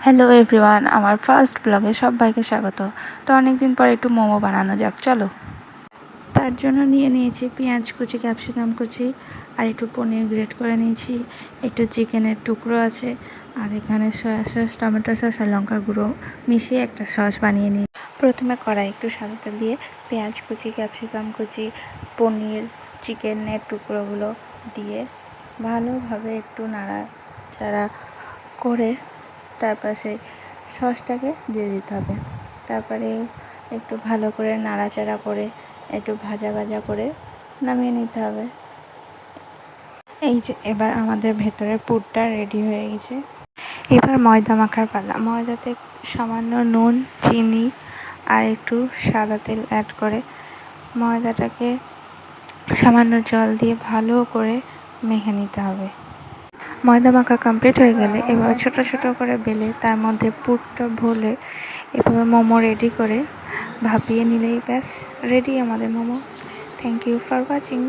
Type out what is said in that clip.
Hello everyone, আমার first ব্লগে সবাইকে স্বাগত। তো অনেক দিন পর একটু মোমো বানানো যাক, চলো। তার জন্য নিয়েছি পেঁয়াজ কুচি, ক্যাপসিকাম কুচি, আর একটু পনির গ্রেট করে নিয়েছি, একটু চিকেনের টুকরো আছে, আর এখানে সয়া সস, টমেটো সস আর লঙ্কার গুঁড়ো মিশিয়ে একটা সস বানিয়ে নিই। প্রথমে কড়াই একটু সাদা তেল দিয়ে পেঁয়াজ কুচি, ক্যাপসিকাম কুচি, পনির, চিকেনের টুকরোগুলো দিয়ে ভালোভাবে একটু নাড়াচাড়া করে তারপর সেই সসটাকে দিয়ে দিতে হবে। তারপরে একটু ভালো করে নাড়াচাড়া করে একটু ভাজা ভাজা করে নামিয়ে নিতে হবে। এই যে এবার আমাদের ভেতরের পুরটা রেডি হয়ে গেছে। এবার ময়দা মাখার পালা। ময়দাতে সামান্য নুন, চিনি আর একটু সাদা তেল অ্যাড করে ময়দাটাকে সামান্য জল দিয়ে ভালো করে মেখে নিতে হবে। ময়দা মাখা কমপ্লিট হয়ে গেলে এবার ছোট ছোট করে বেলে তার মধ্যে পুরটা ভরে এভাবে মোমো রেডি করে ভাপিয়ে নিলেই ব্যাস রেডি আমাদের momo. Thank you for watching.